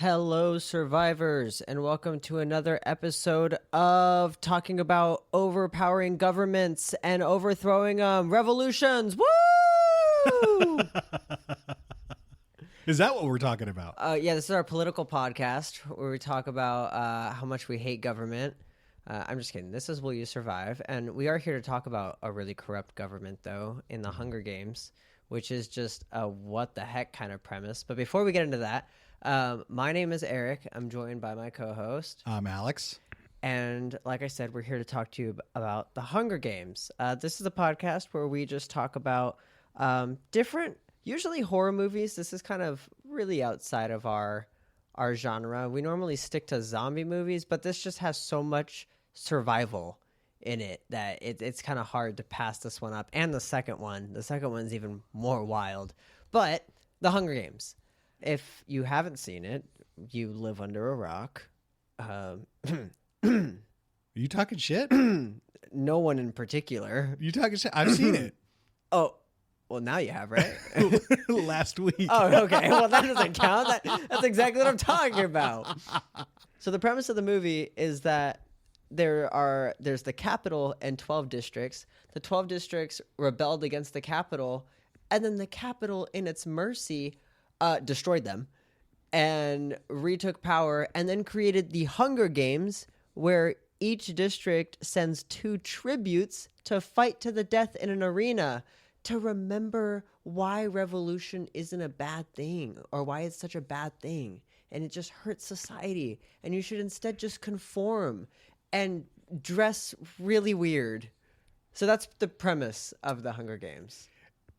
Hello, survivors, and welcome to another episode of talking about overpowering governments and overthrowing revolutions. Woo! Is that what we're talking about? Yeah, this is our political podcast where we talk about how much we hate government. I'm just kidding. This is Will You Survive? And we are here to talk about a really corrupt government, though, in the Hunger Games, which is just a what the heck kind of premise. But before we get into that, my name is Eric. I'm joined by my co-host. I'm Alex. And like I said, we're here to talk to you about the Hunger Games. This is a podcast where we just talk about different, usually horror movies. This is kind of really outside of our genre. We normally stick to zombie movies, but this just has so much survival in it that it's kind of hard to pass this one up. And the second one's even more wild. But the Hunger Games. If you haven't seen it, you live under a rock. Are you talking shit? No one in particular. You talking shit? I've seen it. Oh, well, now you have, right? Last week. Oh, okay. Well, that doesn't count. That's exactly what I'm talking about. So the premise of the movie is that there's the capital and 12 districts. The 12 districts rebelled against the capital, and then the capital, in its mercy, destroyed them and retook power, and then created the Hunger Games, where each district sends 2 tributes to fight to the death in an arena to remember why revolution isn't a bad thing or why it's such a bad thing and it just hurts society and you should instead just conform and dress really weird. So that's the premise of the Hunger Games.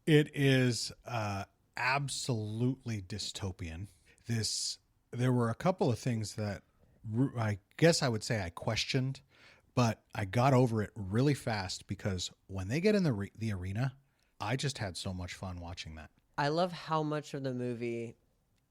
It is absolutely dystopian. There were a couple of things that I guess I would say I questioned, but I got over it really fast because when they get in the arena, I just had so much fun watching that. I love how much of the movie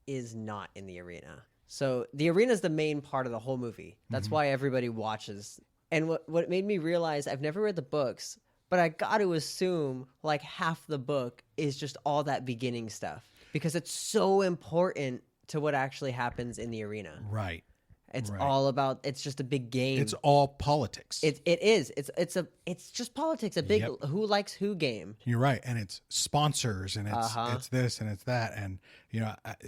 is not in the arena. So the arena is the main part of the whole movie. That's why everybody watches. And what made me realize, I've never read the books, but I got to assume like half the book is just all that beginning stuff because it's so important to what actually happens in the arena. Right. It's all about, it's just a big game. It's all politics. It is. It's just politics, a big who likes who game. You're right. And it's sponsors and it's this and it's that. And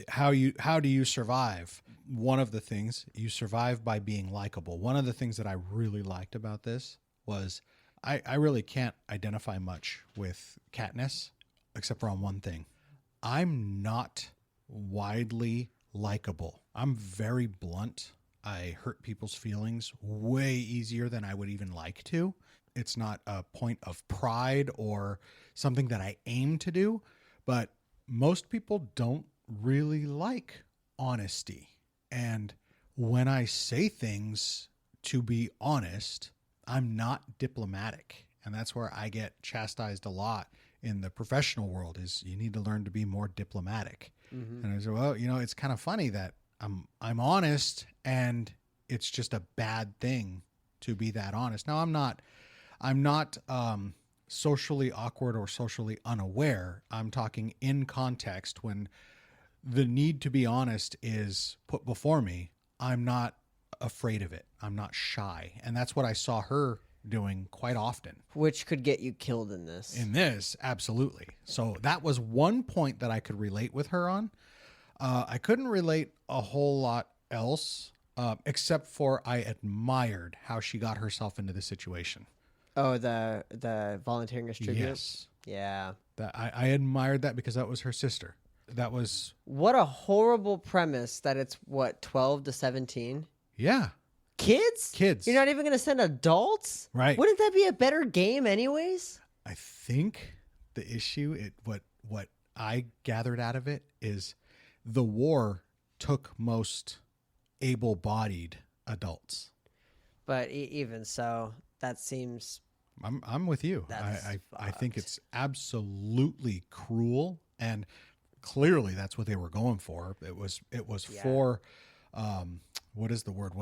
how do you survive? One of the things, you survive by being likable. One of the things that I really liked about this was I really can't identify much with Katniss except for on one thing. I'm not widely likable. I'm very blunt. I hurt people's feelings way easier than I would even like to. It's not a point of pride or something that I aim to do, but most people don't really like honesty. And when I say things to be honest, I'm not diplomatic. And that's where I get chastised a lot in the professional world is you need to learn to be more diplomatic. Mm-hmm. And I said, well, it's kind of funny that I'm honest and it's just a bad thing to be that honest. Now I'm not socially awkward or socially unaware. I'm talking in context when the need to be honest is put before me. I'm not afraid of it. I'm not shy. And that's what I saw her doing quite often. Which could get you killed in this. In this, absolutely. So that was one point that I could relate with her on. I couldn't relate a whole lot else, except for I admired how she got herself into the situation. Oh, the volunteering as tribute? Yes. Yeah. I admired that because that was her sister. That was... What a horrible premise that it's, 12 to 17? Yeah. Kids? You're not even going to send adults? Right. Wouldn't that be a better game anyways? I think the issue, what I gathered out of it is the war took most able-bodied adults. But even so, that seems... I'm with you. I think it's absolutely cruel, and clearly that's what they were going for. It was for... what is the word?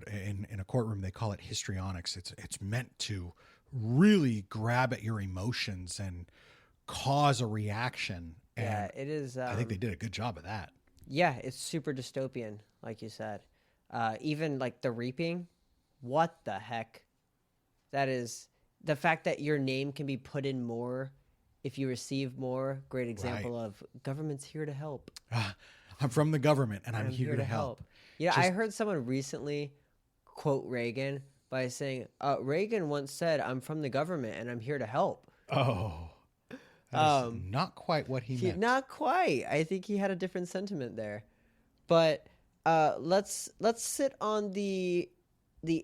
In a courtroom, they call it histrionics. It's meant to really grab at your emotions and cause a reaction. And it is. I think they did a good job of that. Yeah, it's super dystopian, like you said. Even like the reaping, what the heck? That is the fact that your name can be put in more if you receive more. Great example of government's here to help. I'm from the government and I'm here to help. You know, I heard someone recently quote Reagan by saying, Reagan once said, "I'm from the government and I'm here to help." Oh, that is not quite what he meant. Not quite. I think he had a different sentiment there. But let's sit on the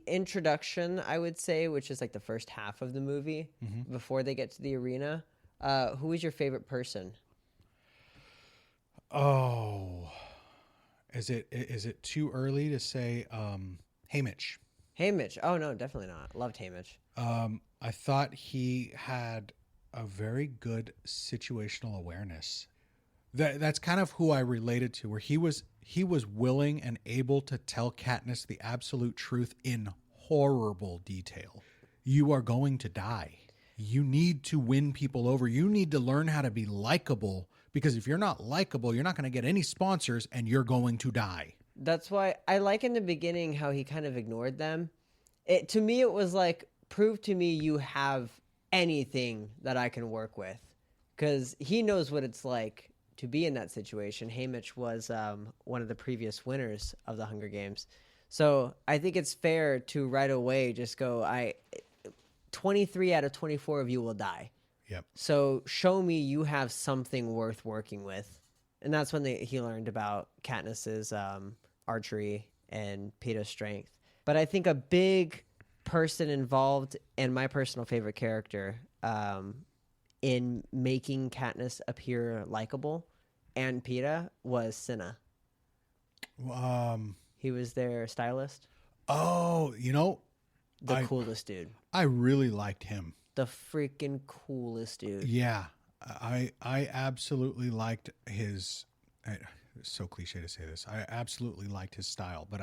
introduction, I would say, which is like the first half of the movie before they get to the arena. Who is your favorite person? Oh, is it too early to say Haymitch? Haymitch. Oh no, definitely not. Loved Haymitch. I thought he had a very good situational awareness. That's kind of who I related to, where he was willing and able to tell Katniss the absolute truth in horrible detail. You are going to die. You need to win people over. You need to learn how to be likable, because if you're not likable, you're not going to get any sponsors and you're going to die. That's why I like in the beginning how he kind of ignored them. To me, it was like, prove to me you have anything that I can work with, because he knows what it's like to be in that situation. Haymitch was one of the previous winners of the Hunger Games. So I think it's fair to right away just go, 23 out of 24 of you will die. Yep. So show me you have something worth working with. And that's when he learned about Katniss's archery and Peeta's strength. But I think a big person involved, and my personal favorite character in making Katniss appear likable and Peeta was Cinna. He was their stylist. Oh, The coolest dude. I really liked him. The freaking coolest dude. Yeah. I absolutely liked his, it's so cliche to say this. I absolutely liked his style, but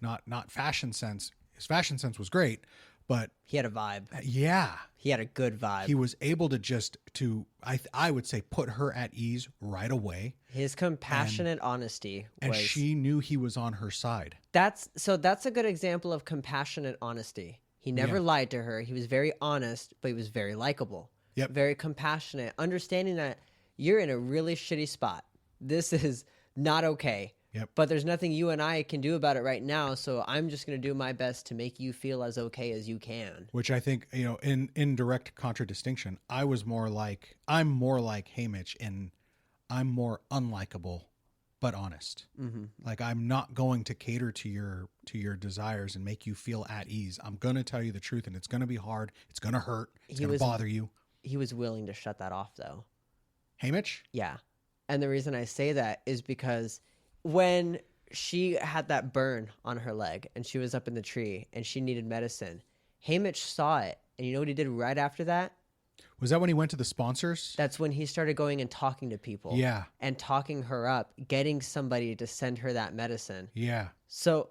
not fashion sense. His fashion sense was great, but he had a vibe. Yeah. He had a good vibe. He was able to I would say put her at ease right away. His compassionate honesty was, and she knew he was on her side. That's a good example of compassionate honesty. He never lied to her. He was very honest, but he was very likable. Yep. Very compassionate, understanding that you're in a really shitty spot. This is not okay. Yep. But there's nothing you and I can do about it right now, so I'm just going to do my best to make you feel as okay as you can. Which I think, in direct contradistinction, I'm more like Haymitch, and I'm more unlikable but honest. Mm-hmm. Like, I'm not going to cater to your desires and make you feel at ease. I'm going to tell you the truth, and it's going to be hard. It's going to hurt. It's going to bother you. He was willing to shut that off, though. Haymitch? Yeah. And the reason I say that is because when she had that burn on her leg and she was up in the tree and she needed medicine, Haymitch saw it. And you know what he did right after that? Was that when he went to the sponsors? That's when he started going and talking to people. Yeah. And talking her up, getting somebody to send her that medicine. Yeah. So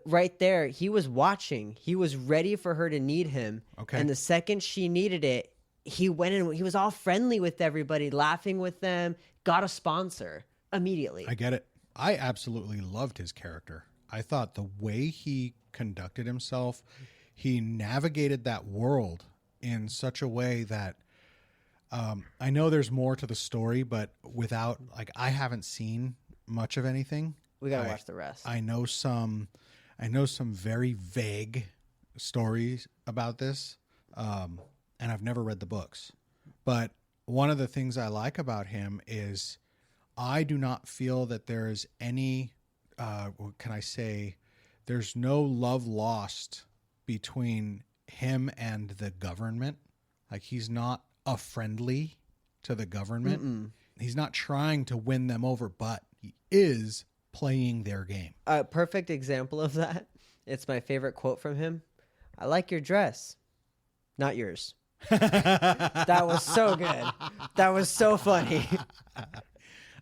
right there, he was watching. He was ready for her to need him. Okay. And the second she needed it, he went in. He was all friendly with everybody, laughing with them, got a sponsor immediately. I get it. I absolutely loved his character. I thought the way he conducted himself, he navigated that world in such a way that I know there's more to the story, but without, I haven't seen much of anything. We got to watch the rest. I know some very vague stories about this, and I've never read the books. But one of the things I like about him is I do not feel that there is any, what can I say, there's no love lost between him and the government. Like, he's not a friendly to the government. Mm-mm. He's not trying to win them over, but he is playing their game. A perfect example of that. It's my favorite quote from him. I like your dress, not yours. That was so good. That was so funny.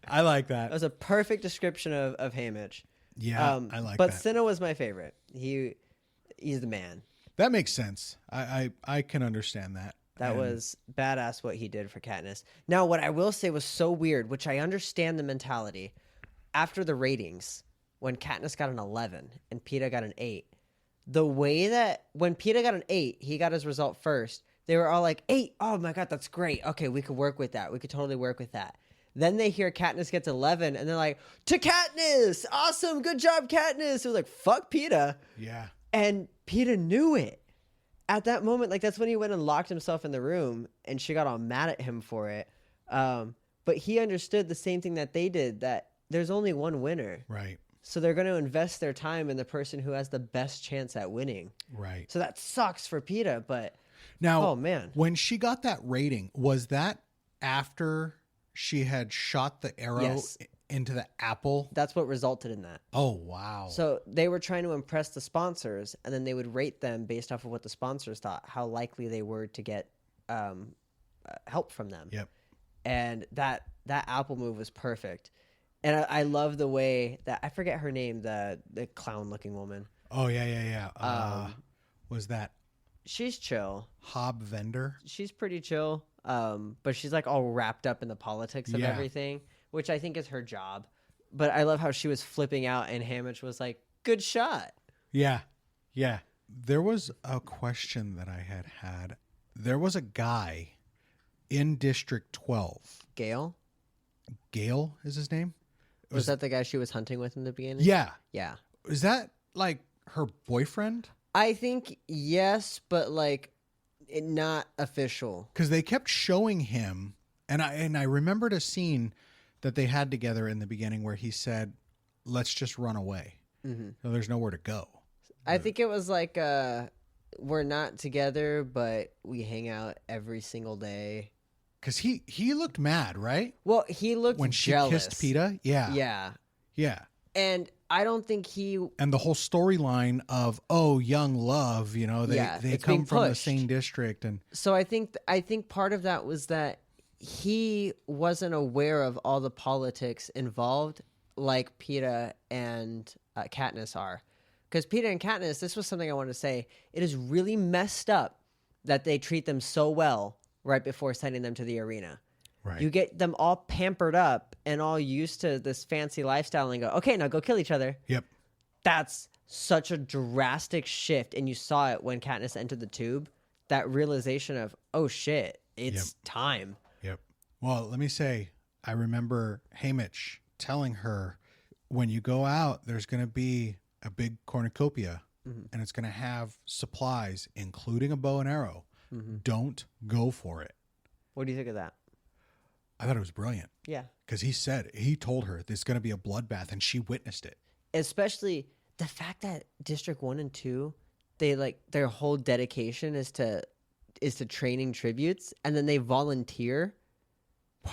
I like that. That was a perfect description of Haymitch. Yeah, I like that. But Cinna was my favorite. He's the man. That makes sense. I can understand that. That was badass what he did for Katniss. Now, what I will say was so weird, which I understand the mentality. after the ratings, when Katniss got an 11 and Peeta got an 8, the way that when Peeta got an 8, he got his result first. They were all like, 8, oh my God, that's great. Okay, we could work with that. We could totally work with that. Then they hear Katniss gets 11, and they're like, to Katniss! Awesome, good job, Katniss! It was like, fuck Peeta. Yeah. And Peeta knew it. At that moment, like, that's when he went and locked himself in the room, and she got all mad at him for it. But he understood the same thing that they did, that there's only one winner. Right. So they're going to invest their time in the person who has the best chance at winning. Right. So that sucks for Peeta, but now, oh man, when she got that rating, was that after she had shot the arrow Yes. into the apple? That's what resulted in that. Oh, wow. So they were trying to impress the sponsors, and then they would rate them based off of what the sponsors thought, how likely they were to get help from them. Yep. And that apple move was perfect. And I love the way that, I forget her name, the clown looking woman. Oh, yeah. Was that She's chill. Hob Vendor? She's pretty chill. But she's like all wrapped up in the politics of Yeah. everything, which I think is her job. But I love how she was flipping out and Haymitch was like, good shot. Yeah. Yeah. There was a question that I had. There was a guy in District 12. Gale? Gale is his name? Was that the guy she was hunting with in the beginning? Yeah. Yeah. Is that like her boyfriend? I think yes, but like not official. Because they kept showing him, and I remembered a scene that they had together in the beginning where he said, let's just run away. Mm-hmm. So there's nowhere to go. I think it was like we're not together, but we hang out every single day. Because he looked mad, right? Well, he looked When she jealous. kissed PETA? Yeah. Yeah. Yeah. And I don't think he... And the whole storyline of, oh, young love, they it's come being from the pushed. same district. And So I think part of that was that he wasn't aware of all the politics involved like Peeta and Katniss are. Because Peeta and Katniss, this was something I wanted to say, it is really messed up that they treat them so well right before sending them to the arena. right. You get them all pampered up and all used to this fancy lifestyle and go, okay, now go kill each other. Yep. That's such a drastic shift. And you saw it when Katniss entered the tube. That realization of, oh shit, it's time. Yep. Well, let me say, I remember Haymitch telling her, when you go out, there's going to be a big cornucopia and it's going to have supplies, including a bow and arrow. Don't go for it. What do you think of that? I thought it was brilliant Yeah. because he told her there's going to be a bloodbath and she witnessed it. Especially the fact that District 1 and 2, they like their whole dedication is to training tributes, and then they volunteer. Wow.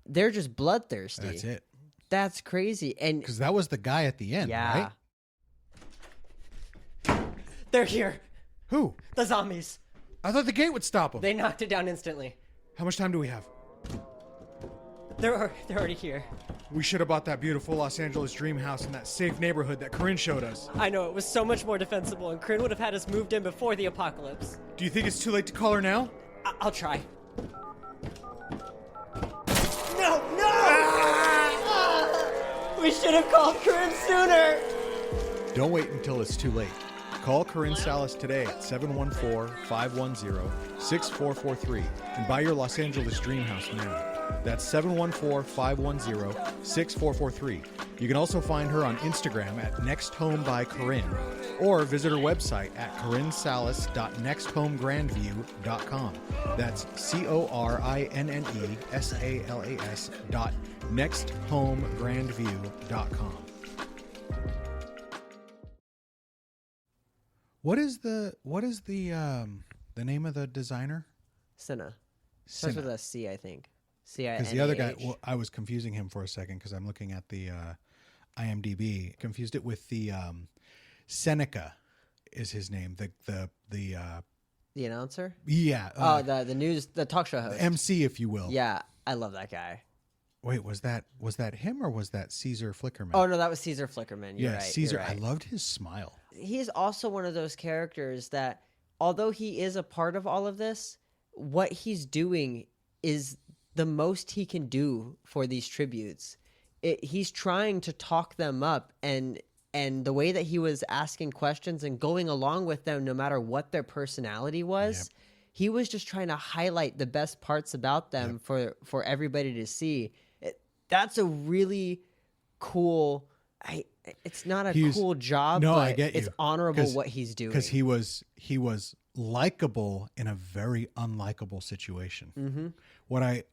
They're just bloodthirsty. That's it. That's crazy. And Because that was the guy at the end, yeah. right? They're here. Who? The zombies. I thought the gate would stop him. They knocked it down instantly. How much time do we have? They're already here. We should have bought that beautiful Los Angeles dream house in that safe neighborhood that Corinne showed us. I know, it was so much more defensible, and Corinne would have had us moved in before the apocalypse. Do you think it's too late to call her now? I'll try. No! Ah! We should have called Corinne sooner! Don't wait until it's too late. Call Corinne Salas today at 714-510-6443 and buy your Los Angeles dream house now. That's 714-510-6443. You can also find her on Instagram at Next Home by Corinne or visit her website at corinnesalas.nexthomegrandview.com. That's CORINNESALAS.nexthomegrandview.com. What is the name of the designer? Cinna. Starts with a C, I think. C-I-N-A-H. Because the other guy, well, I was confusing him for a second because I'm looking at the IMDb. Confused it with the Seneca is his name. The announcer? yeah. The talk show host. MC, if you will. Yeah, I love that guy. Wait, was that him or was that Caesar Flickerman? Oh no, that was Caesar Flickerman. You're yeah, right. Caesar. You're right. I loved his smile. He's also one of those characters that, although he is a part of all of this, what he's doing is the most he can do for these tributes. he's trying to talk them up, and the way that he was asking questions and going along with them, no matter what their personality was, he was just trying to highlight the best parts about them for everybody to see. That's a really cool. It's not a cool job, no, but I get you. It's honorable what he's doing. Because he was likable in a very unlikable situation. Mm-hmm. What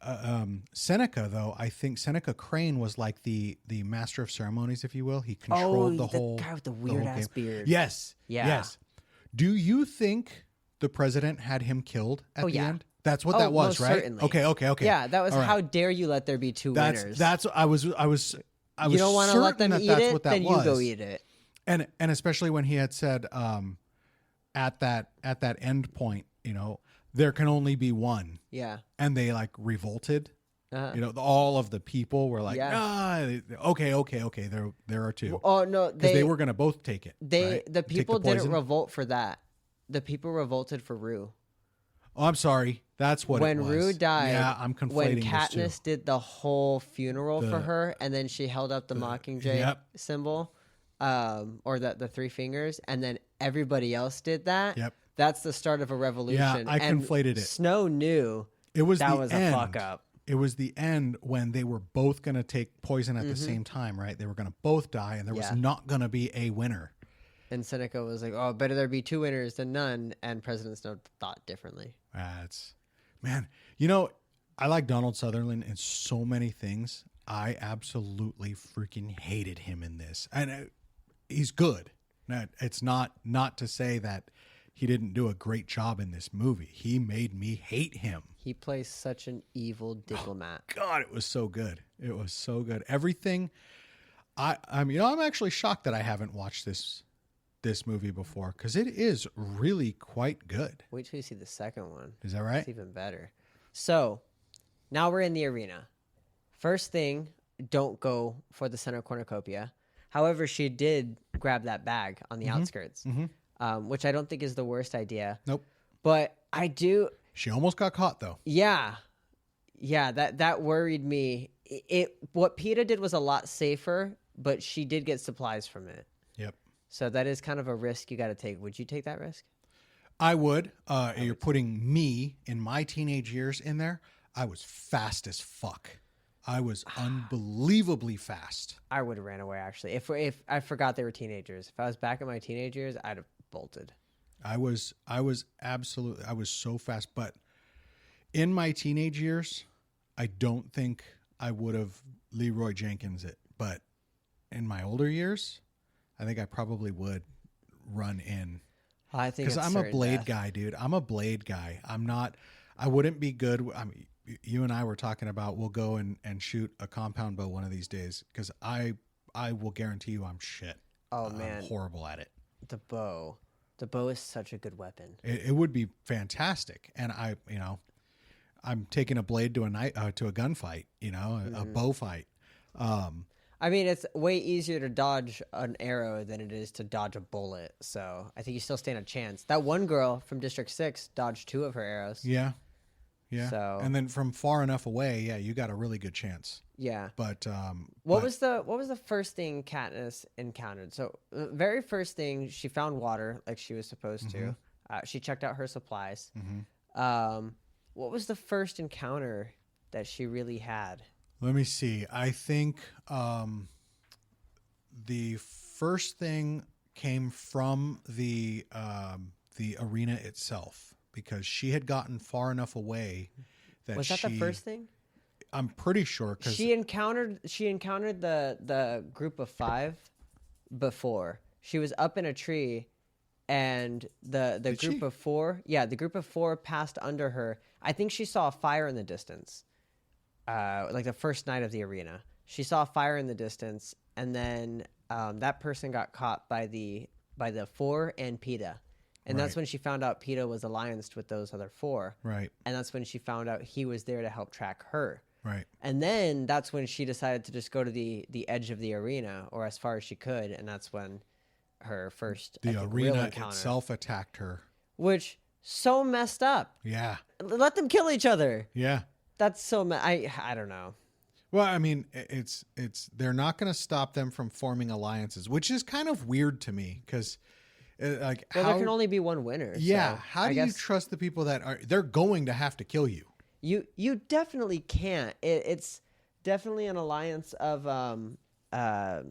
Seneca, though, I think Seneca Crane was like the master of ceremonies, if you will. He controlled the whole guy with the weird ass beard. Yes. Yeah. Yes. Do you think the president had him killed at the end? That's what that was, most right? Certainly. Okay. Yeah, that was All right. how dare you let there be two winners. That's I was you don't want to let them eat that's it, what that then was. you go eat it. And especially when he had said at that end point, there can only be one. Yeah. And they like revolted. Uh-huh. All of the people were like, nah, okay. There are two. Oh no, because they were going to both take it. The people didn't revolt for that. The people revolted for Rue. Oh, I'm sorry. That's what when it was. Rue died. Yeah, I'm conflating when Katniss did the whole funeral for her, and then she held up the Mockingjay symbol, or the three fingers, and then everybody else did that. Yep. That's the start of a revolution. Yeah, I conflated it. Snow knew it was that the was end. a fuck up. It was the end when they were both going to take poison at the same time, right? They were going to both die, and there was not going to be a winner. And Seneca was like, "Oh, better there be two winners than none." And President Snow thought differently. Man, I like Donald Sutherland in so many things. I absolutely freaking hated him in this, and he's good. It's not to say that he didn't do a great job in this movie. He made me hate him. He plays such an evil diplomat. Oh, God, it was so good. It was so good. Everything. I'm actually shocked that I haven't watched this movie before, because it is really quite good. Wait till you see the second one. Is that right? It's even better. So now we're in the arena. First thing, don't go for the center cornucopia. However, she did grab that bag on the outskirts, which I don't think is the worst idea. Nope. But I do. She almost got caught, though. Yeah. That worried me. What PETA did was a lot safer, but she did get supplies from it. Yep. So that is kind of a risk you got to take. Would you take that risk? I would. You're putting me in my teenage years in there. I was fast as fuck. I was unbelievably fast. I would have ran away, actually. If I forgot they were teenagers. If I was back in my teenage years, I'd have bolted. I was so fast. But in my teenage years, I don't think I would have Leroy Jenkins it. But in my older years, I think I probably would run in. I think because I'm a blade guy, dude. I'm a blade guy. I wouldn't be good. I mean, you and I were talking about we'll go and shoot a compound bow one of these days, because I will guarantee you I'm shit. Oh man, I'm horrible at it. The bow is such a good weapon. It would be fantastic, and I'm taking a blade to a gunfight. A bow fight. I mean, it's way easier to dodge an arrow than it is to dodge a bullet. So I think you still stand a chance. That one girl from District 6 dodged 2 of her arrows. Yeah. So, and then from far enough away, you got a really good chance. Yeah. But what was the first thing Katniss encountered? So the very first thing, she found water like she was supposed to. She checked out her supplies. What was the first encounter that she really had? Let me see. I think the first thing came from the arena itself, because she had gotten far enough away that was that the first thing? I'm pretty sure, because she encountered the group of 5 before. She was up in a tree, and the group of 4, the group of 4 passed under her. I think she saw a fire in the distance. Like the first night of the arena, she saw a fire in the distance, and then that person got caught by the 4 and PETA, and that's when she found out PETA was allianced with those other 4. Right. And that's when she found out he was there to help track her. Right. And then that's when she decided to just go to the edge of the arena, or as far as she could, and that's when her first arena real encounter itself attacked her, which so messed up. Yeah. Let them kill each other. Yeah. That's so I don't know. Well, I mean, it's they're not going to stop them from forming alliances, which is kind of weird to me because, like, Well, there can only be one winner. Yeah, so how do you trust the people that they're going to have to kill you? You definitely can't. It's definitely an alliance of mob I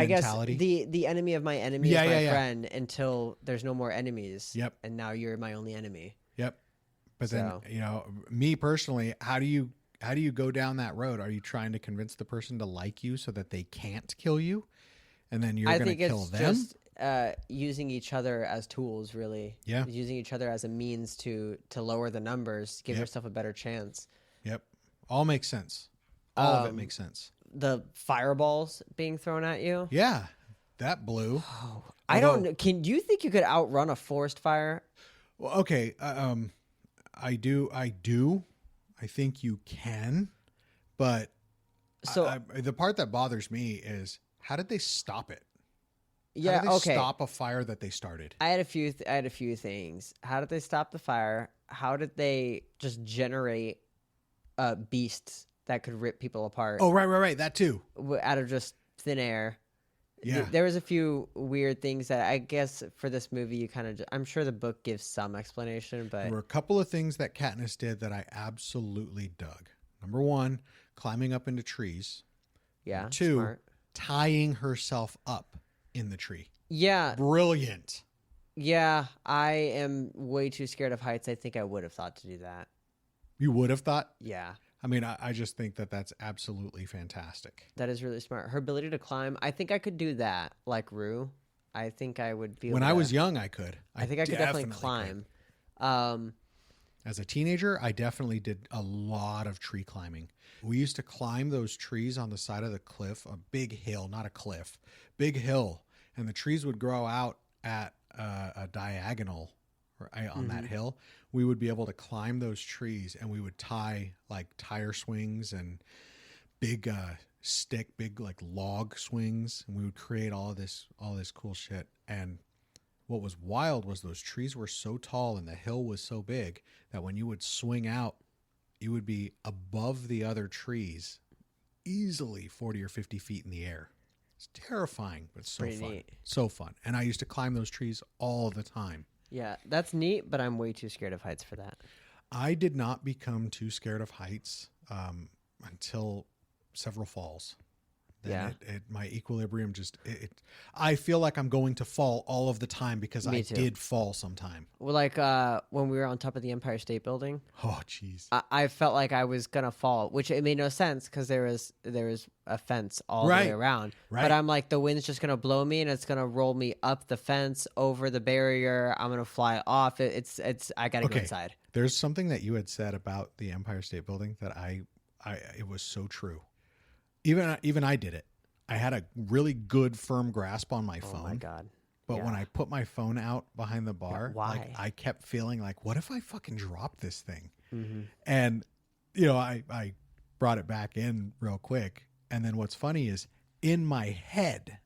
mentality. guess the enemy of my enemy is my friend until there's no more enemies. Yep. And now you're my only enemy. Yep. But then, me personally, how do you go down that road? Are you trying to convince the person to like you so that they can't kill you? And then you're going to kill them? Just using each other as tools, really. Yeah. Using each other as a means to lower the numbers, give yourself a better chance. Yep. All makes sense. All of it makes sense. The fireballs being thrown at you. Yeah. That blew. Oh, I don't know. Do you think you could outrun a forest fire? Well, okay. I do. I think you can. But so the part that bothers me is how did they stop it? Yeah, how did they stop a fire that they started? I had a few things. How did they stop the fire? How did they just generate beasts that could rip people apart? Oh, right. That too. Out of just thin air. Yeah. There was a few weird things that I guess for this movie you kind of... I'm sure the book gives some explanation, but... There were a couple of things that Katniss did that I absolutely dug. Number one, climbing up into trees. Yeah, Number two, smart. tying herself up in the tree. Yeah. Brilliant. Yeah, I am way too scared of heights. I think I would have thought to do that. You would have thought? Yeah. I mean, I just think that that's absolutely fantastic. That is really smart. Her ability to climb, I think I could do that like Rue. I think I would be able When I was young, I could. I think I could definitely climb. As a teenager, I definitely did a lot of tree climbing. We used to climb those trees on the side of the cliff, a big hill, not a cliff, big hill. And the trees would grow out at a diagonal on that hill. We would be able to climb those trees and we would tie like tire swings and big big like log swings. And we would create all this cool shit. And what was wild was those trees were so tall and the hill was so big that when you would swing out, you would be above the other trees easily 40 or 50 feet in the air. It's terrifying, but so Pretty fun. neat. So fun. And I used to climb those trees all the time. Yeah, that's neat, but I'm way too scared of heights for that. I did not become too scared of heights until several falls. Then my equilibrium just... I feel like I'm going to fall all of the time because I did fall sometime. Well, like when we were on top of the Empire State Building. Oh, jeez. I felt like I was going to fall, which it made no sense because there was a fence all the way around. Right. But I'm like, the wind's just going to blow me and it's going to roll me up the fence, over the barrier. I'm going to fly off. I got to go inside. There's something that you had said about the Empire State Building that it was so true. Even I did it. I had a really good firm grasp on my phone. Oh my God. But when I put my phone out behind the bar, why? I kept feeling like, what if I fucking drop this thing? Mm-hmm. And, I brought it back in real quick. And then what's funny is in my head,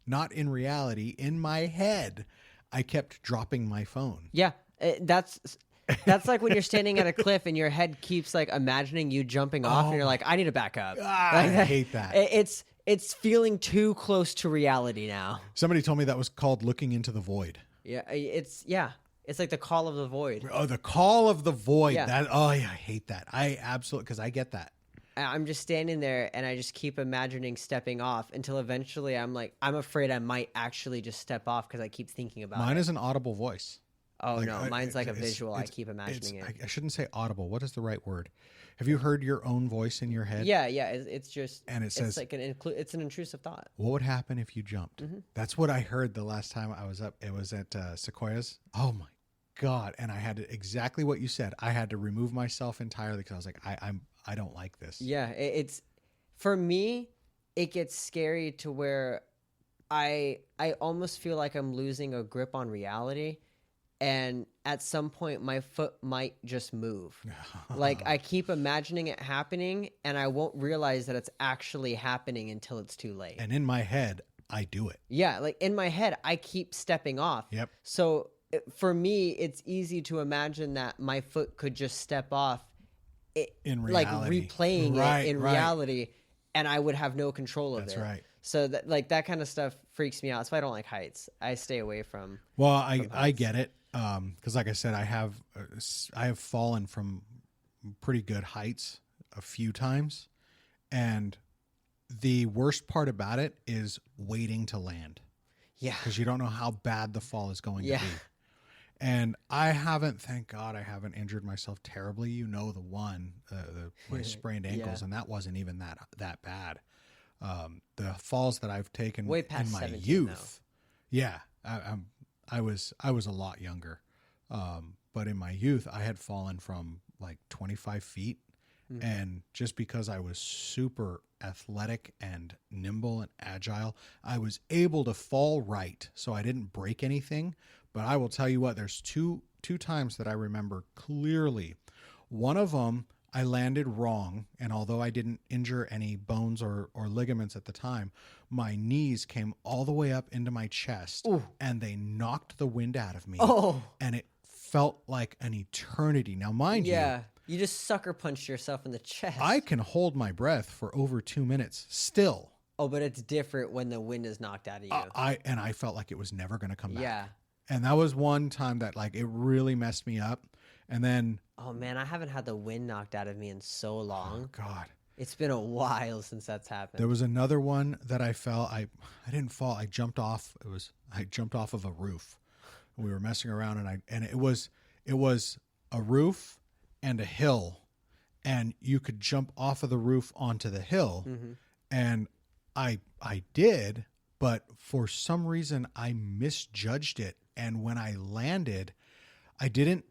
not in reality, in my head, I kept dropping my phone. Yeah, that's like when you're standing at a cliff and your head keeps like imagining you jumping off and you're like, I need to back up. I hate that. It's feeling too close to reality now. Somebody told me that was called looking into the void. Yeah, it's like the call of the void. Oh, the call of the void. Yeah. I hate that. I absolutely, because I get that. I'm just standing there and I just keep imagining stepping off until eventually I'm like, I'm afraid I might actually just step off because I keep thinking about it. Mine is an audible voice. Oh, no, mine's like a visual. I keep imagining it. I shouldn't say audible. What is the right word? Have you heard your own voice in your head? Yeah. It's just... And it says... It's like it's an intrusive thought. What would happen if you jumped? Mm-hmm. That's what I heard the last time I was up. It was at Sequoia's. Oh, my God. And I had to, exactly what you said. I had to remove myself entirely because I was like, I don't like this. Yeah. It's... For me, it gets scary to where I almost feel like I'm losing a grip on reality. And at some point, my foot might just move. Like, I keep imagining it happening, and I won't realize that it's actually happening until it's too late. And in my head, I do it. Yeah, like, in my head, I keep stepping off. Yep. So, for me, it's easy to imagine that my foot could just step off in like reality. replaying it in reality, and I would have no control of it. That's right. So that like that kind of stuff freaks me out. That's why I don't like heights. I stay away from. Well, I get it. Because like I said, I have fallen from pretty good heights a few times, and the worst part about it is waiting to land. Yeah. Because you don't know how bad the fall is going to be. And thank God I haven't injured myself terribly. You know, my sprained ankles, and that wasn't even that bad. The falls that I've taken way past in my 17, youth. Though. Yeah. I was a lot younger. But in my youth, I had fallen from like 25 feet. Mm-hmm. And just because I was super athletic and nimble and agile, I was able to fall right. So I didn't break anything. But I will tell you what, there's two times that I remember clearly. One of them, I landed wrong. And although I didn't injure any bones or ligaments at the time, my knees came all the way up into my chest. Ooh. And they knocked the wind out of me. Oh. And it felt like an eternity. Now, mind you. Yeah. You just sucker punched yourself in the chest. I can hold my breath for over 2 minutes still. Oh, but it's different when the wind is knocked out of you. I felt like it was never going to come back. Yeah. And that was one time that like it really messed me up. And then oh man, I haven't had the wind knocked out of me in so long. Oh God. It's been a while since that's happened. There was another one that I fell. I didn't fall. I jumped off. I jumped off of a roof. We were messing around and it was a roof and a hill, and you could jump off of the roof onto the hill. Mm-hmm. And I did, but for some reason I misjudged it. And when I landed, I didn't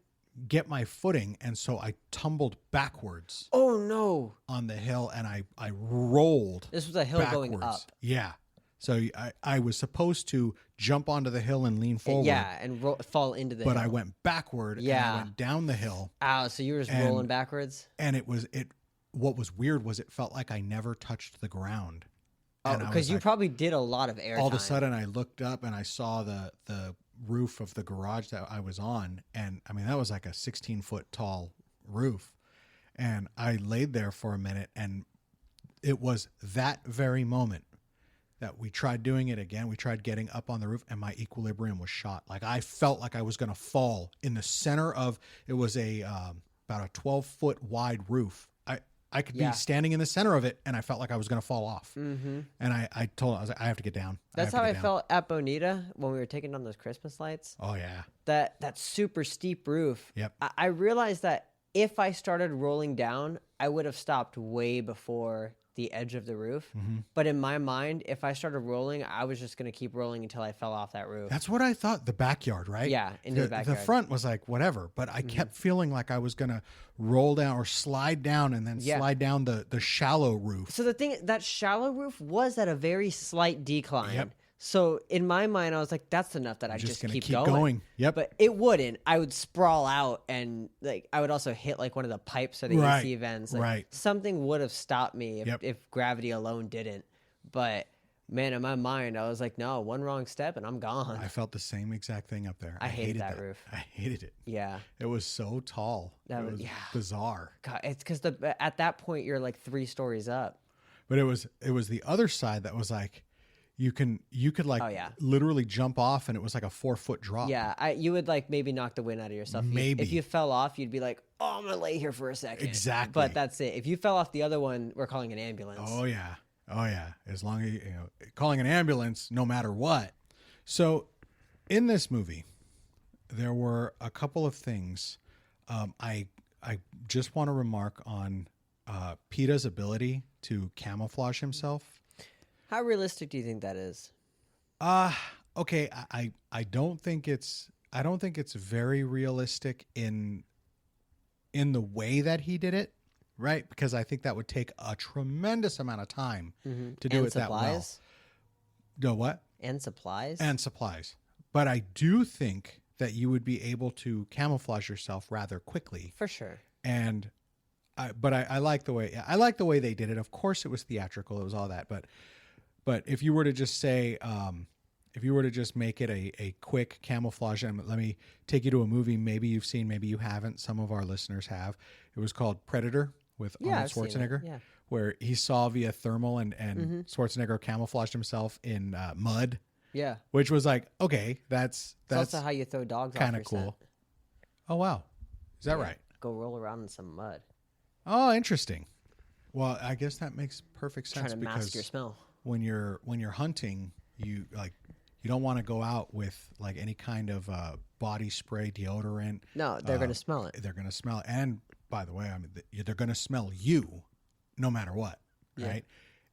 get my footing. And so I tumbled backwards. Oh no. On the hill. And I rolled. This was a hill backwards. Going up. Yeah. So I was supposed to jump onto the hill and lean forward. Yeah, and fall into the hill. But I went backward and I went down the hill. Ow, so you were just rolling backwards? And what was weird was it felt like I never touched the ground. Oh, because you probably did a lot of air all of a sudden I looked up and I saw the roof of the garage that I was on. And I mean, that was like a 16-foot tall roof. And I laid there for a minute, and it was that very moment that we tried doing it again. We tried getting up on the roof, and my equilibrium was shot. Like I felt like I was going to fall in the center of, it was about a 12-foot wide roof. I could be standing in the center of it, and I felt like I was going to fall off. Mm-hmm. And I told him, I was like, I have to get down. That's how I felt at Bonita when we were taking down those Christmas lights. Oh yeah. That super steep roof. Yep. I realized that if I started rolling down, I would have stopped way before the edge of the roof. Mm-hmm. But in my mind, if I started rolling, I was just going to keep rolling until I fell off that roof. That's what I thought. The backyard, right? Yeah, into the backyard. The front was like whatever, but I kept feeling like I was going to roll down or slide down and then slide down the shallow roof. So the thing, that shallow roof was at a very slight decline. Yep. So in my mind, I was like, that's enough that I just keep going. Yep. But it wouldn't. I would sprawl out, and like I would also hit like one of the pipes or the AC vents. Like, right. Something would have stopped me if gravity alone didn't. But man, in my mind, I was like, no, one wrong step and I'm gone. I felt the same exact thing up there. I hated that roof. I hated it. Yeah. It was so tall. It was bizarre. God, it's because at that point you're like 3 stories up. But it was the other side that was like, you could like literally jump off, and it was like a 4-foot drop. Yeah, you would like maybe knock the wind out of yourself. Maybe if you fell off, you'd be like, "Oh, I'm gonna lay here for a second." Exactly. But that's it. If you fell off the other one, we're calling an ambulance. Oh yeah. As long as calling an ambulance, no matter what. So, in this movie, there were a couple of things. I just want to remark on PETA's ability to camouflage himself. How realistic do you think that is? Okay, I don't think it's very realistic in the way that he did it, right? Because I think that would take a tremendous amount of time to do it that well. No, what? And supplies? And supplies. But I do think that you would be able to camouflage yourself rather quickly. For sure. And I like the way they did it. Of course it was theatrical, it was all that, but if you were to just say, if you were to just make it a quick camouflage, and let me take you to a movie maybe you've seen, maybe you haven't. Some of our listeners have. It was called Predator with Arnold I've seen it, Schwarzenegger, yeah. where he saw via thermal and Schwarzenegger camouflaged himself in mud. Yeah. Which was like, okay, that's also how you throw dogs off kind your of cool. scent. Oh, wow. Is that right? Go roll around in some mud. Oh, interesting. Well, I guess that makes perfect sense Trying to mask your smell. when you're hunting, you don't want to go out with like any kind of body spray, deodorant. No, they're going to smell it. They're going to smell it. And by the way, I mean they're going to smell you no matter what, right?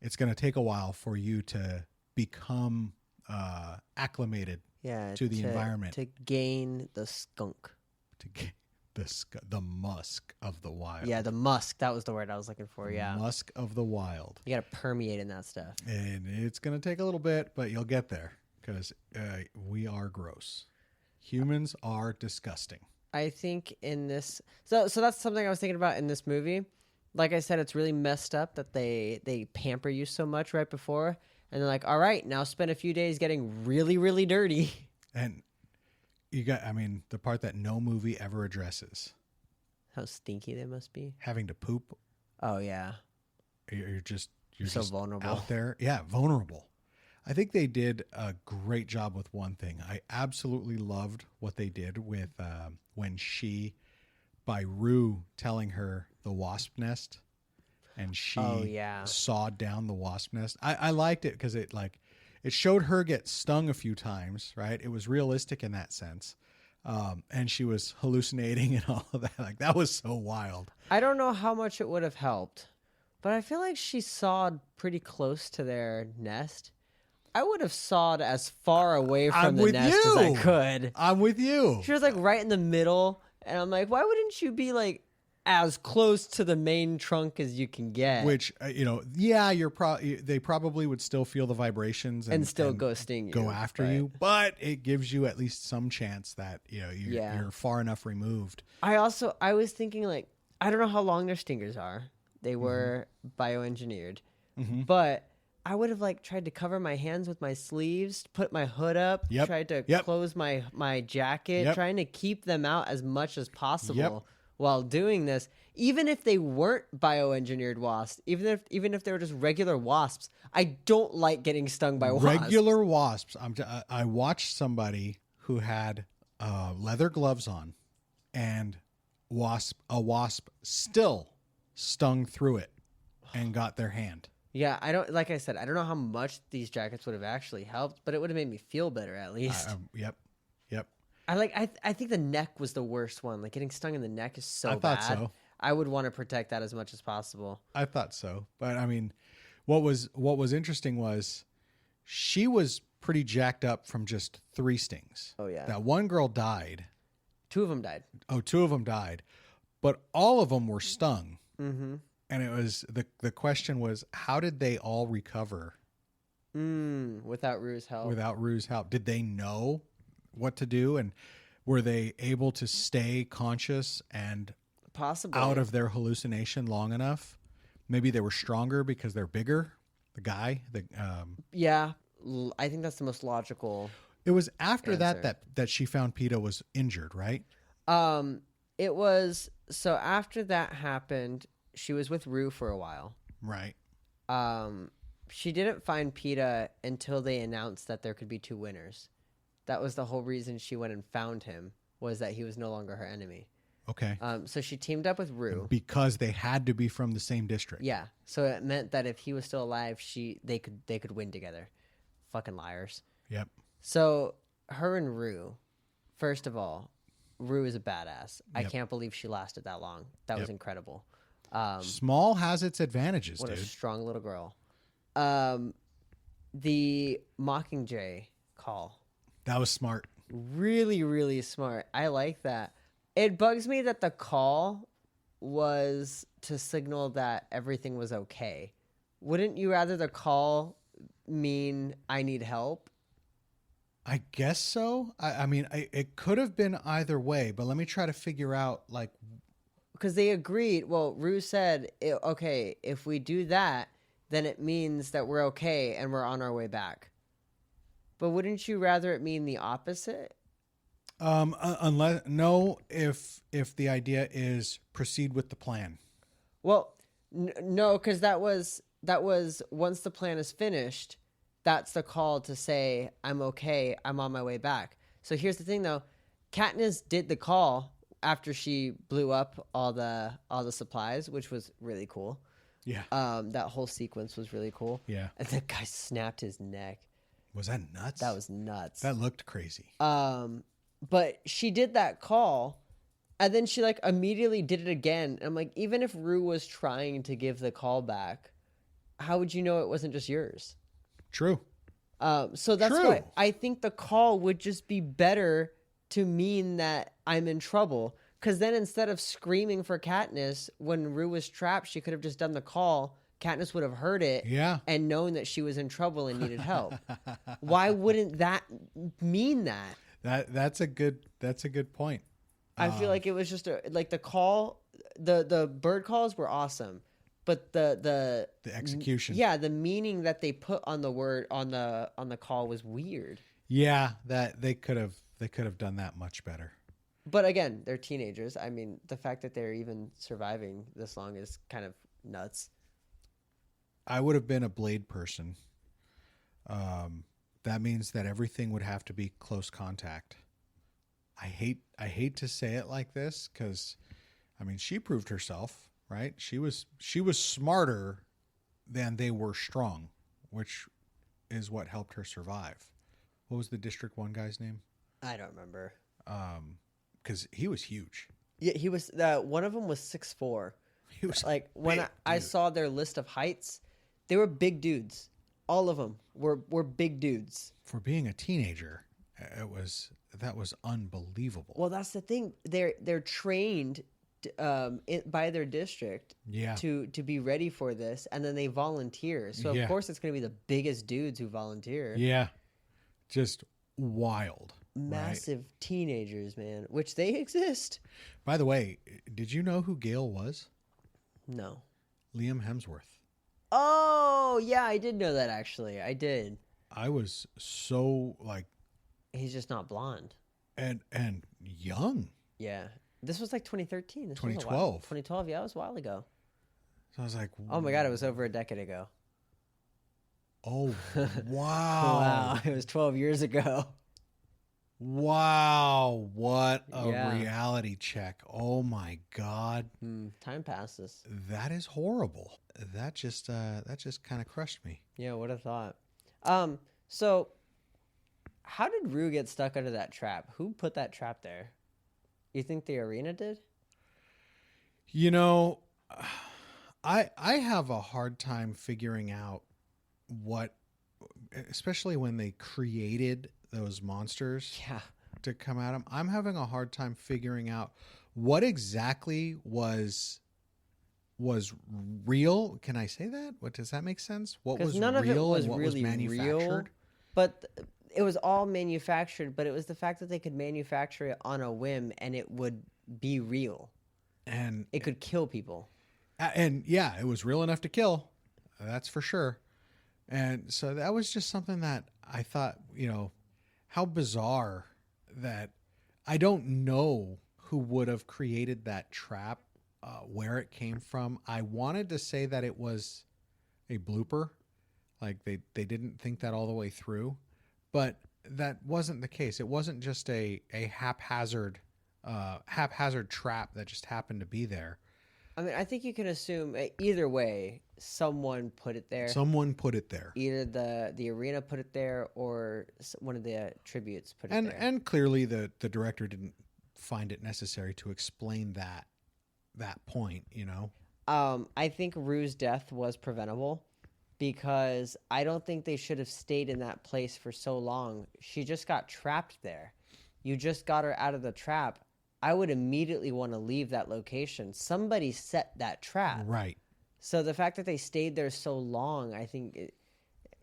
It's going to take a while for you to become acclimated to the environment, to gain the skunk, to get the musk of the wild. Yeah, the musk. That was the word I was looking for. Yeah, musk of the wild. You got to permeate in that stuff, and it's going to take a little bit, but you'll get there because we are gross. Humans are disgusting. I think in this, so that's something I was thinking about in this movie. Like I said, it's really messed up that they pamper you so much right before, and they're like, all right, now spend a few days getting really, really dirty. And the part that no movie ever addresses. How stinky they must be. Having to poop. Oh, yeah. You're so vulnerable out there. Yeah, vulnerable. I think they did a great job with one thing. I absolutely loved what they did with when by Rue telling her the wasp nest, and she sawed down the wasp nest. I liked it because it showed her get stung a few times, right? It was realistic in that sense. And she was hallucinating and all of that. Like, that was so wild. I don't know how much it would have helped, but I feel like she sawed pretty close to their nest. I would have sawed as far away from the nest as I could. I'm with you. She was like right in the middle, and I'm like, why wouldn't you be like as close to the main trunk as you can get? Which they probably would still feel the vibrations and still go sting you, go after you, but it gives you at least some chance that you're far enough removed. I was thinking, like, I don't know how long their stingers are. They were bioengineered, but I would have like tried to cover my hands with my sleeves, put my hood up, tried to close my jacket, trying to keep them out as much as possible. While doing this, even if they weren't bioengineered wasps, even if they were just regular wasps, I don't like getting stung by wasps. Regular wasps. I watched somebody who had leather gloves on, and a wasp still stung through it and got their hand. Yeah, like I said, I don't know how much these jackets would have actually helped, but it would have made me feel better at least. Yep. I think the neck was the worst one. Like, getting stung in the neck is so bad. I thought so. I would want to protect that as much as possible. I thought so. But I mean, what was interesting was she was pretty jacked up from just 3 stings. Oh, yeah. That one girl died. 2 of them died. Oh, 2 of them died. But all of them were stung. Mm-hmm. And it was the question was, how did they all recover? Without Rue's help. Without Rue's help. Did they know what to do, and were they able to stay conscious and possibly out of their hallucination long enough? Maybe they were stronger because they're bigger. I think that's the most logical. It was after answer. that she found PETA was injured, right? It was, so after that happened, she was with Rue for a while, right? She didn't find PETA until they announced that there could be 2 winners. That was the whole reason she went and found him, was that he was no longer her enemy. Okay. So she teamed up with Rue because they had to be from the same district. Yeah. So it meant that if he was still alive, they could win together. Fucking liars. Yep. So her and Rue, first of all, Rue is a badass. I can't believe she lasted that long. That was incredible. Small has its advantages, what dude. A strong little girl. The Mockingjay call. That was smart. Really, really smart. I like that. It bugs me that the call was to signal that everything was okay. Wouldn't you rather the call mean I need help? I guess so. I mean, it could have been either way, but let me try to figure out, like... Because they agreed. Well, Rue said, okay, if we do that, then it means that we're okay and we're on our way back. But wouldn't you rather it mean the opposite? Unless no, if the idea is proceed with the plan. Well, no, because that was once the plan is finished, that's the call to say I'm okay, I'm on my way back. So here's the thing though, Katniss did the call after she blew up all the supplies, which was really cool. Yeah. That whole sequence was really cool. Yeah. And the guy snapped his neck. Was that nuts? That was nuts. That looked crazy. But she did that call, and then she like immediately did it again. And I'm like, even if Rue was trying to give the call back, how would you know it wasn't just yours? True. So that's why I think the call would just be better to mean that I'm in trouble. Because then instead of screaming for Katniss when Rue was trapped, she could have just done the call. Katniss would have heard it and known that she was in trouble and needed help. Why wouldn't that mean that? That's a good point. I feel like it was just like the call, the bird calls were awesome, but the execution, the meaning that they put on the word on the call was weird. Yeah, that they could have done that much better. But again, they're teenagers. I mean, the fact that they're even surviving this long is kind of nuts. I would have been a Blade person. That means that everything would have to be close contact. I hate to say it like this because, I mean, she proved herself, right? She was smarter than they were strong, which is what helped her survive. What was the District 1 guy's name? I don't remember. Because he was huge. Yeah, he was. One of them was 6'4". He was like when I saw their list of heights, they were big dudes. All of them were big dudes. For being a teenager, that was unbelievable. Well, that's the thing. They're trained by their district to be ready for this, and then they volunteer. So of course it's going to be the biggest dudes who volunteer. Yeah, just wild. Massive teenagers, man, which they exist. By the way, did you know who Gale was? No. Liam Hemsworth. Oh, yeah, I did know that, actually. I did. I was so, like... He's just not blonde. And young. Yeah. This was like 2013. 2012. 2012, yeah, it was a while ago. So I was like... Oh, my God, it was over a decade ago. Oh, wow. Wow, it was 12 years ago. Wow, what a reality check. Oh my God. Time passes. That is horrible. That just kind of crushed me. Yeah, what a thought. So how did Rue get stuck under that trap? Who put that trap there? You think the arena did? You know, I have a hard time figuring out what, especially when they created those monsters to come at him. I'm having a hard time figuring out what exactly was real. Can I say that? What does that make sense? What was none real of it was and what really was manufactured? Real, but it was all manufactured. But it was the fact that they could manufacture it on a whim and it would be real, and it could kill people. And yeah, it was real enough to kill. That's for sure. And so that was just something that I thought, you know, how bizarre that I don't know who would have created that trap, where it came from. I wanted to say that it was a blooper, like they didn't think that all the way through, but that wasn't the case. It wasn't just a haphazard trap that just happened to be there. I mean, I think you can assume either way, someone put it there. Someone put it there. Either the arena put it there, or one of the tributes put it there. And clearly, the director didn't find it necessary to explain that point. You know, I think Rue's death was preventable because I don't think they should have stayed in that place for so long. She just got trapped there. You just got her out of the trap. I would immediately want to leave that location. Somebody set that trap. Right. So the fact that they stayed there so long, I think,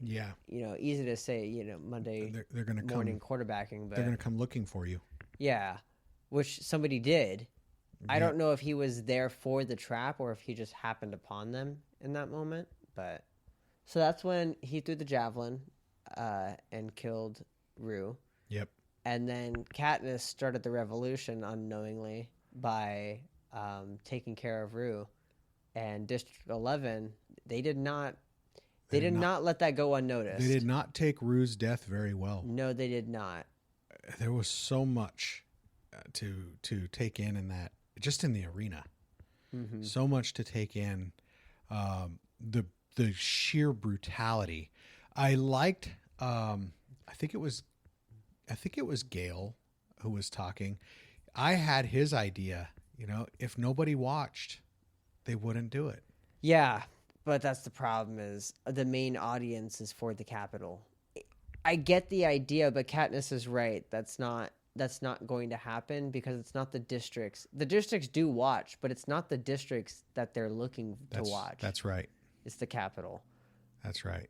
easy to say, Monday they're going to morning quarterbacking. But they're going to come looking for you. Yeah, which somebody did. I don't know if he was there for the trap or if he just happened upon them in that moment. But so that's when he threw the javelin. and killed Rue. Yep. And then Katniss started the revolution unknowingly by taking care of Rue. And District 11, they did not let that go unnoticed. They did not take Rue's death very well. No, they did not. There was so much to take in that, just in the arena. Mm-hmm. So much to take in. The sheer brutality. I liked. I think it was Gale who was talking. I had his idea. If nobody watched, they wouldn't do it. Yeah, but that's the problem, is the main audience is for the Capitol. I get the idea, but Katniss is right. That's not going to happen because it's not the districts. The districts do watch, but it's not the districts that they're looking to watch. That's right. It's the Capitol. That's right.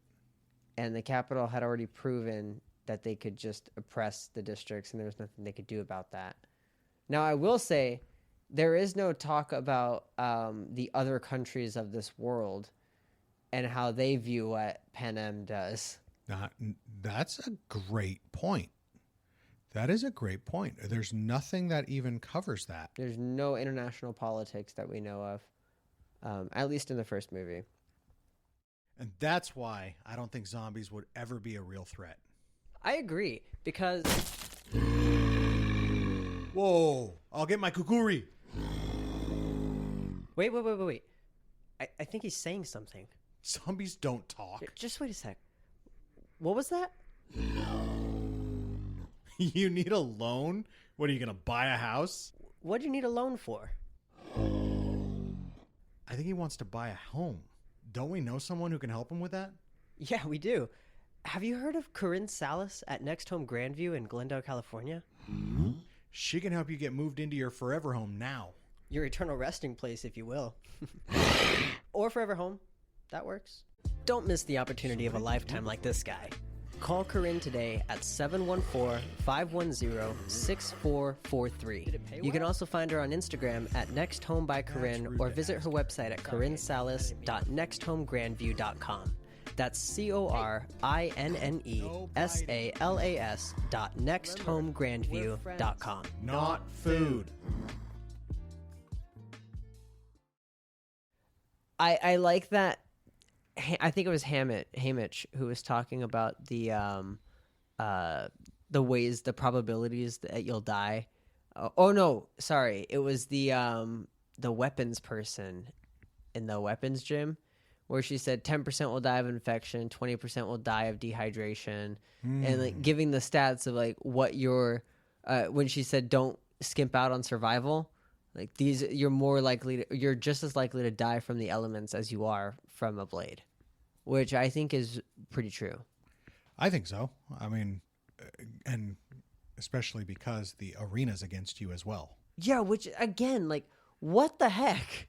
And the Capitol had already proven that they could just oppress the districts, and there was nothing they could do about that. Now, I will say, there is no talk about the other countries of this world and how they view what Panem does. That's a great point. That is a great point. There's nothing that even covers that. There's no international politics that we know of, at least in the first movie. And that's why I don't think zombies would ever be a real threat. I agree, because... Whoa! I'll get my kukuri! Wait. I think he's saying something. Zombies don't talk. Just wait a sec. What was that? You need a loan? What, are you going to buy a house? What do you need a loan for? I think he wants to buy a home. Don't we know someone who can help him with that? Yeah, we do. Have you heard of Corinne Salas at Next Home Grandview in Glendale, California? Mm-hmm. She can help you get moved into your forever home now. Your eternal resting place, if you will. Or forever home. That works. Don't miss the opportunity of a lifetime like this guy. Call Corinne today at 714-510-6443. You can also find her on Instagram at Next Home by Corinne, or visit her website at corinnesalas.nexthomegrandview.com. That's CORINNESALAS.nexthomegrandview.com. Not food. I like that. I think it was Hamish who was talking about the ways, the probabilities that you'll die. No, sorry, it was the weapons person in the weapons gym, where she said 10% will die of infection, 20% will die of dehydration, and like giving the stats of like what your when she said don't skimp out on survival. Like you're just as likely to die from the elements as you are from a blade, which I think is pretty true. I think so. I mean, and especially because the arena's against you as well. Yeah, which again, like, what the heck?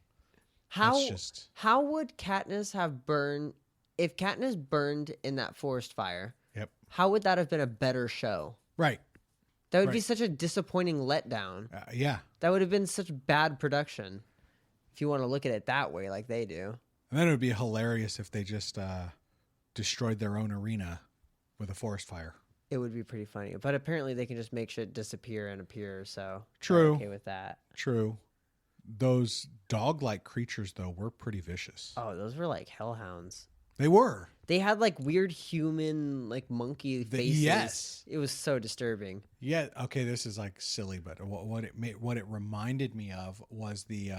How would Katniss have burned if Katniss burned in that forest fire? Yep. How would that have been a better show? Right. That would be such a disappointing letdown. Yeah. That would have been such bad production, if you want to look at it that way, like they do. And then it would be hilarious if they just destroyed their own arena with a forest fire. It would be pretty funny. But apparently they can just make shit disappear and appear, so true. I'm okay with that. True. Those dog-like creatures, though, were pretty vicious. Oh, those were like hellhounds. They were. They had like weird human, like monkey faces. Yes. It was so disturbing. Yeah. Okay. This is like silly, but what it reminded me of was the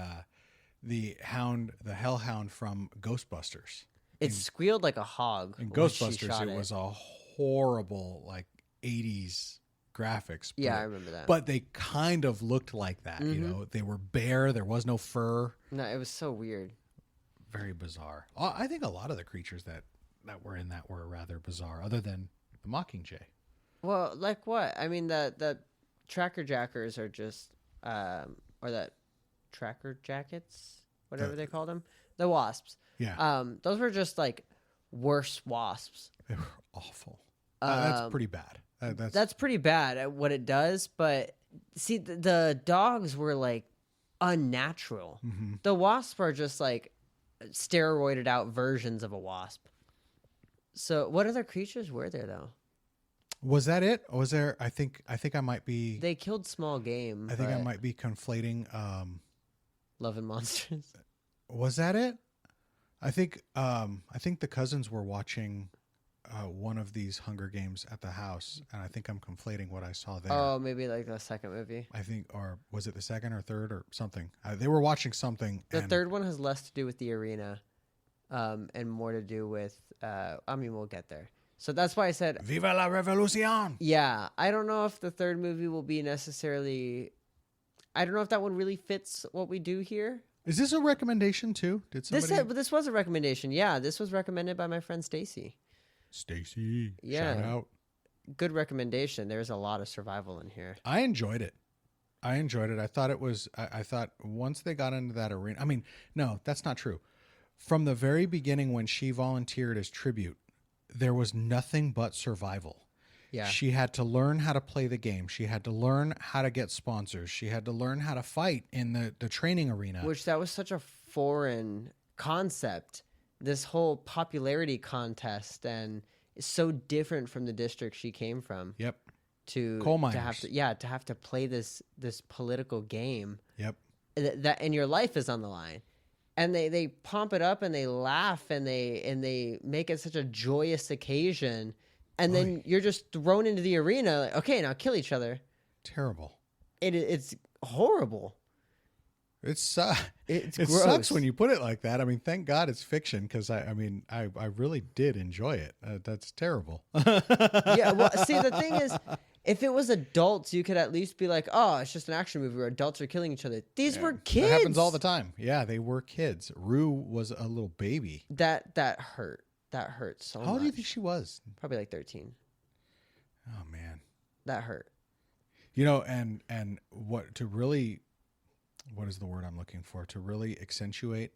hellhound from Ghostbusters. It squealed like a hog. In Ghostbusters, it was a horrible like 80s graphics. Yeah, I remember that. But they kind of looked like that. You know, they were bare. There was no fur. No, it was so weird. Very bizarre. I think a lot of the creatures that were in that were rather bizarre, other than the Mockingjay. Well, like what? I mean, the tracker jackers are just, or that tracker jackets, whatever they called them, the wasps. Yeah. Those were just like worse wasps. They were awful. That's pretty bad. That's pretty bad at what it does. But see, the dogs were like unnatural. Mm-hmm. The wasps are just like steroided out versions of a wasp. So what other creatures were there though? Was that it? Or was there? I think I might be. They killed small game. I think I might be conflating. Love and Monsters. Was that it? I think the cousins were watching one of these Hunger Games at the house, and I think I'm conflating what I saw there. Oh, maybe like the second movie. I think, or was it the second or third or something? They were watching something. The third one has less to do with the arena, and more to do with. I mean, we'll get there. So that's why I said Viva la Revolucion! Yeah, I don't know if the third movie will be necessarily. I don't know if that one really fits what we do here. Is this a recommendation too? Did somebody? This was a recommendation. Yeah, this was recommended by my friend Stacy. Stacy, yeah, shout out. Good recommendation. There's a lot of survival in here. I enjoyed it. I thought it was. I thought once they got into that arena. I mean, no, that's not true. From the very beginning, when she volunteered as tribute, there was nothing but survival. Yeah. She had to learn how to play the game. She had to learn how to get sponsors. She had to learn how to fight in the training arena. Which that was such a foreign concept. This whole popularity contest, and it's so different from the district she came from. Yep. Coal miners. To have to play this political game. Yep. That and your life is on the line. And they pump it up and they laugh and they make it such a joyous occasion. And then you're just thrown into the arena. Like, okay, now kill each other. Terrible. It's horrible. It gross. sucks when you put it like that. I mean, thank God it's fiction, because I really did enjoy it. That's terrible. Yeah. Well, see, the thing is, if it was adults, you could at least be like, oh, it's just an action movie where adults are killing each other. These were kids. That happens all the time. Yeah, they were kids. Rue was a little baby. That hurt. That hurt so much. How old do you think she was? Probably like 13. Oh, man. That hurt. You know, and what is the word I'm looking for? To really accentuate,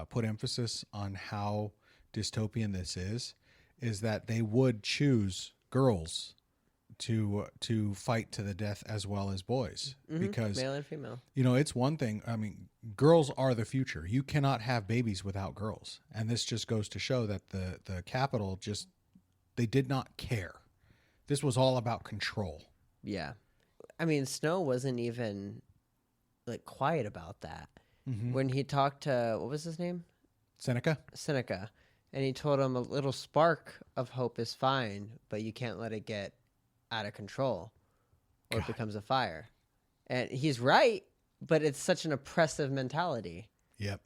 put emphasis on how dystopian this is that they would choose girls to fight to the death as well as boys, because male and female. You know, it's one thing. I mean, girls are the future. You cannot have babies without girls, and this just goes to show that the Capitol they did not care. This was all about control. Yeah, I mean, Snow wasn't even like quiet about that when he talked to what was his name, Seneca, and he told him a little spark of hope is fine, but you can't let it get out of control or it becomes a fire. And he's right, but it's such an oppressive mentality. Yep.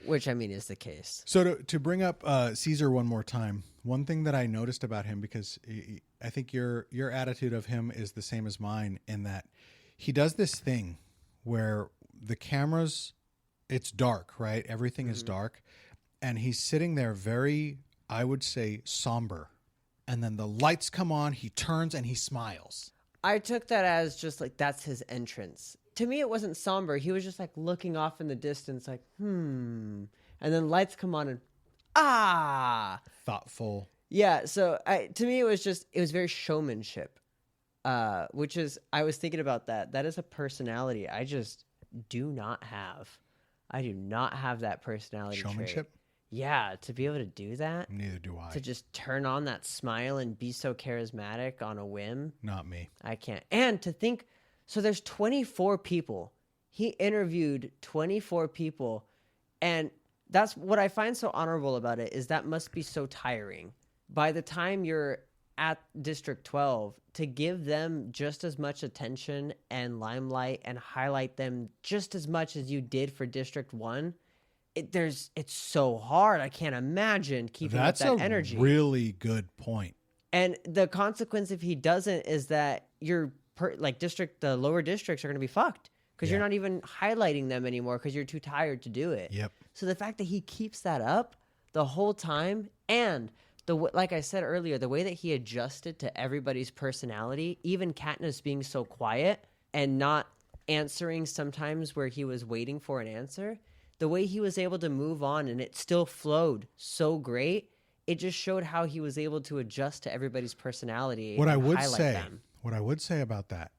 Which, I mean, is the case. So to bring up Caesar one more time, one thing that I noticed about him, because I think your attitude of him is the same as mine, in that he does this thing where the cameras, it's dark, right? Everything is dark. And he's sitting there very, I would say, somber. And then the lights come on, he turns and he smiles. I took that as just like, that's his entrance. To me, it wasn't somber. He was just like looking off in the distance, like, And then lights come on and, Thoughtful. Yeah. So to me, it was very showmanship, which is, I was thinking about that. That is a personality I just do not have. I do not have that personality Showmanship? trait. Yeah, to be able to do that. Neither do I. To just turn on that smile and be so charismatic on a whim. Not me. I can't. And to think, so there's 24 people. He interviewed 24 people. And that's what I find so honorable about it, is that must be so tiring. By the time you're at District 12, to give them just as much attention and limelight and highlight them just as much as you did for District 1, it's so hard. I can't imagine keeping up that energy. That's a really good point. And the consequence if he doesn't is that the lower districts are going to be fucked, because you're not even highlighting them anymore because you're too tired to do it. Yep. So the fact that he keeps that up the whole time, and like I said earlier, the way that he adjusted to everybody's personality, even Katniss being so quiet and not answering sometimes where he was waiting for an answer, the way he was able to move on and it still flowed so great, it just showed how he was able to adjust to everybody's personality. What I would say about that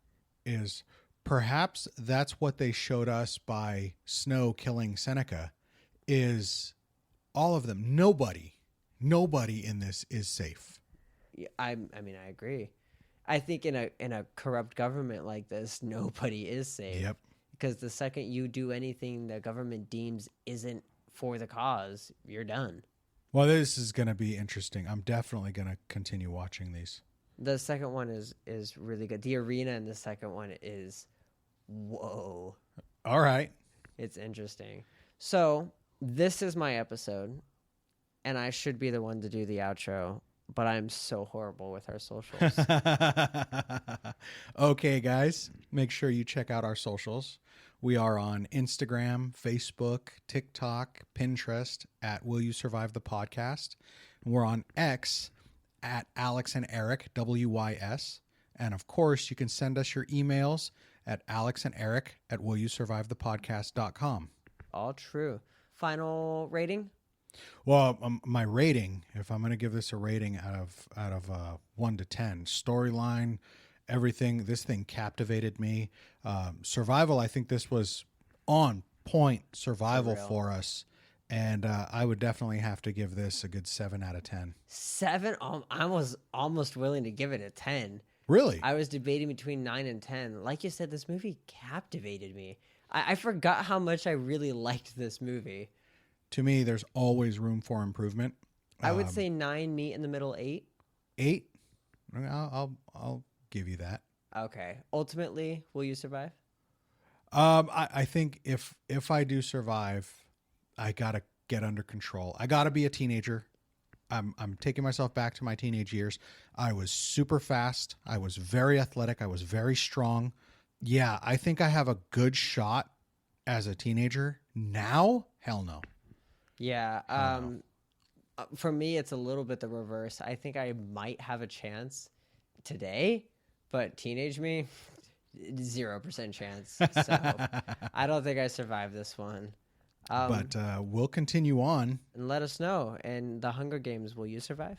is perhaps that's what they showed us by Snow killing Seneca, is all of them. Nobody Nobody in this is safe. Yeah, I mean, I agree. I think in a corrupt government like this, nobody is safe. Yep. Because the second you do anything the government deems isn't for the cause, you're done. Well, this is going to be interesting. I'm definitely going to continue watching these. The second one is really good. The arena in the second one is, whoa. All right. It's interesting. So this is my episode, and I should be the one to do the outro, but I'm so horrible with our socials. Okay, guys, make sure you check out our socials. We are on Instagram, Facebook, TikTok, Pinterest at Will You Survive the Podcast. And we're on X at Alex and Erik, WYS. And of course, you can send us your emails at alexanderik@willyousurvivethepodcast.com. All true. Final rating? Well, my rating, if I'm going to give this a rating out of 1 to 10, storyline, everything, this thing captivated me. Survival, I think this was on point survival for us. And I would definitely have to give this a good 7 out of 10. 7? I was almost willing to give it a 10. Really? I was debating between 9 and 10. Like you said, this movie captivated me. I forgot how much I really liked this movie. To me, there's always room for improvement. I would say 9, meet in the middle, 8. 8? I'll give you that. Okay. Ultimately, will you survive? I think if I do survive, I gotta get under control. I gotta be a teenager. I'm taking myself back to my teenage years. I was super fast. I was very athletic. I was very strong. Yeah, I think I have a good shot as a teenager. Now, hell no. Yeah. For me, it's a little bit the reverse. I think I might have a chance today, but teenage me, 0% chance. So I don't think I survived this one. But we'll continue on. And let us know. And the Hunger Games, will you survive?